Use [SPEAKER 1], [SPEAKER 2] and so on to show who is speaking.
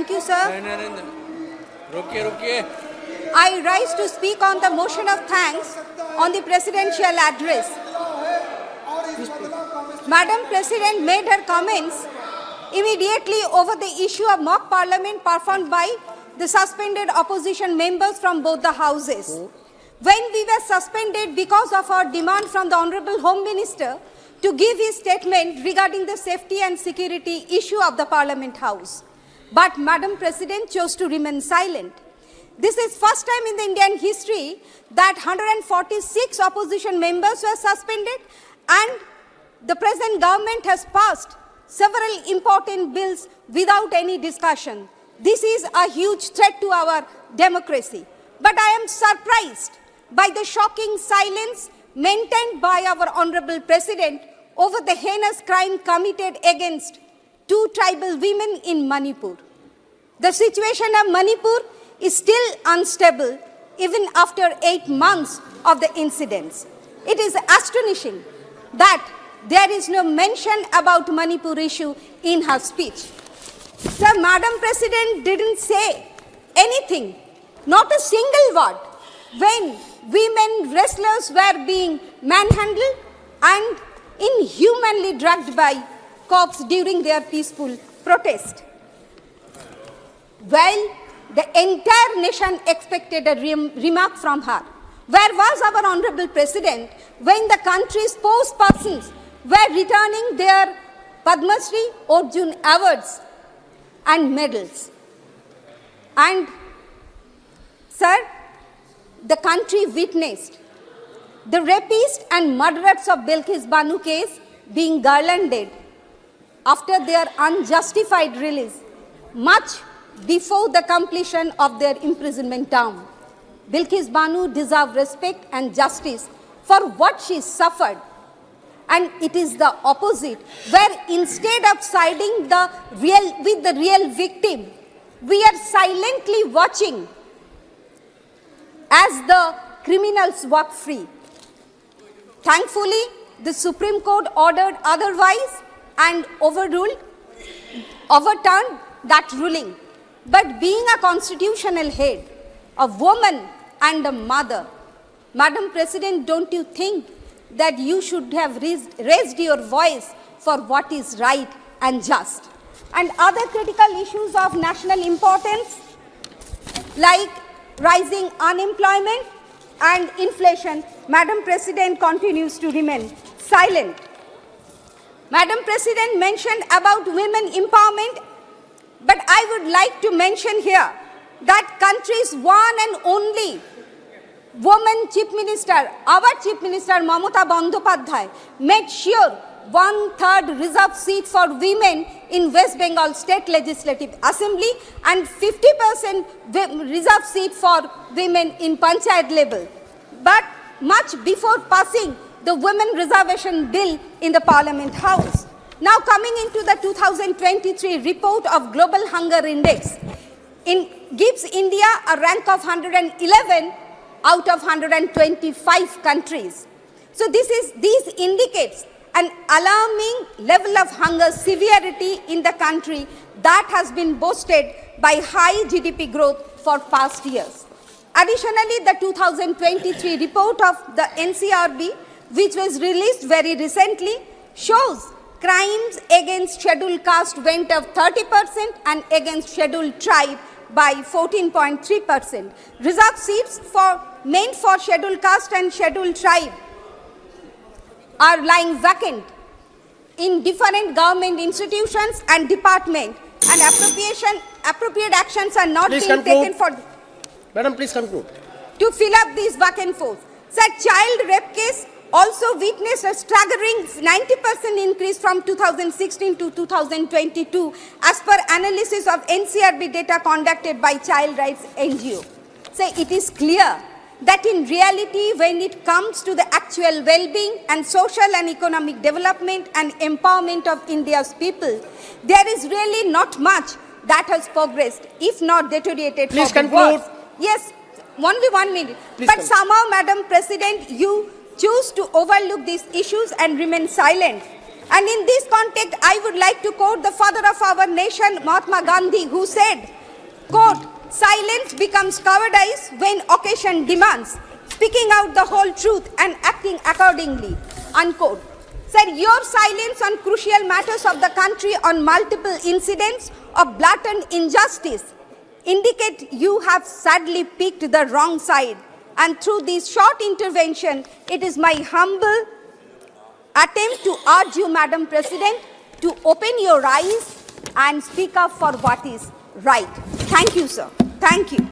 [SPEAKER 1] Thank you, sir.
[SPEAKER 2] रुकिए.
[SPEAKER 1] I rise to speak on the motion of thanks on the presidential address. Madam President made her comments immediately over the issue of mock parliament performed by the suspended opposition members from both the houses. When we were suspended because of our demand from the Honorable Home Minister to give his statement regarding the safety and security issue of the Parliament House. But Madam President chose to remain silent. This is first time in the Indian history that 146 opposition members were suspended, and the present government has passed several important bills without any discussion. This is a huge threat to our democracy. But I am surprised by the shocking silence maintained by our Honorable President over the heinous crime committed against 2 tribal women in Manipur. The situation of Manipur is still unstable even after 8 months of the incidents. It is astonishing that there is no mention about Manipur issue in her speech. The Madam President didn't say anything, not a single word, when women wrestlers were being manhandled and inhumanly dragged by cops during their peaceful protest. Well, the entire nation expected a remark from her. Where was our Honorable President when the country's spokespersons were returning their Padma Shri, Arjun awards and medals? And, sir, the country witnessed the rapists and murderers of Bilkis Banu case being garlanded after their unjustified release, much before the completion of their imprisonment term. Bilkis Banu deserves respect and justice for what she suffered. And it is the opposite, where instead of siding with the real victim, we are silently watching as the criminals walk free. Thankfully, the Supreme Court ordered otherwise and overturned that ruling. But being a constitutional head, a woman and a mother, Madam President, don't you think that you should have raised your voice for what is right and just? And other critical issues of national importance like rising unemployment and inflation, Madam President continues to remain silent. Madam President mentioned about women empowerment, but I would like to mention here that country's one and only woman Chief Minister, our Chief Minister Mamata Bandyopadhyay, made sure 1/3 reserved seat for women in West Bengal State Legislative Assembly and 50% reserved seat for women in Panchayat level. But much before passing the Women Reservation Bill in the Parliament House. Now coming into the 2023 report of Global Hunger Index, gives India a rank of 111 out of 125 countries. So this indicates an alarming level of hunger severity in the country that has been boosted by high GDP growth for past years. Additionally, the 2023 report of the NCRB, which was released very recently, shows crimes against scheduled caste went up 30% and against scheduled tribe by 14.3%. Reserved seats meant for scheduled caste and scheduled tribe are lying vacant in different government institutions and departments, and appropriate actions are not being taken for.
[SPEAKER 3] Madam, please conclude.
[SPEAKER 1] To fill up these vacant posts. Sir, child rape case also witnessed a staggering 90% increase from 2016 to 2022 as per analysis of NCRB data conducted by Child Rights NGO. So it is clear that in reality, when it comes to the actual well-being and social and economic development and empowerment of India's people, there is really not much that has progressed, if not deteriorated.
[SPEAKER 3] Please
[SPEAKER 1] for the
[SPEAKER 3] conclude.
[SPEAKER 1] worse. Yes, only 1 minute.
[SPEAKER 3] Please
[SPEAKER 1] but
[SPEAKER 3] conclude.
[SPEAKER 1] somehow, Madam President, you choose to overlook these issues and remain silent. And in this context, I would like to quote the father of our nation, Mahatma Gandhi, who said, quote, "Silence becomes cowardice when occasion demands, speaking out the whole truth and acting accordingly," unquote. Sir, your silence on crucial matters of the country on multiple incidents of blatant injustice indicate you have sadly picked the wrong side. And through this short intervention, it is my humble attempt to urge you, Madam President, to open your eyes and speak up for what is right. Thank you, sir. Thank you.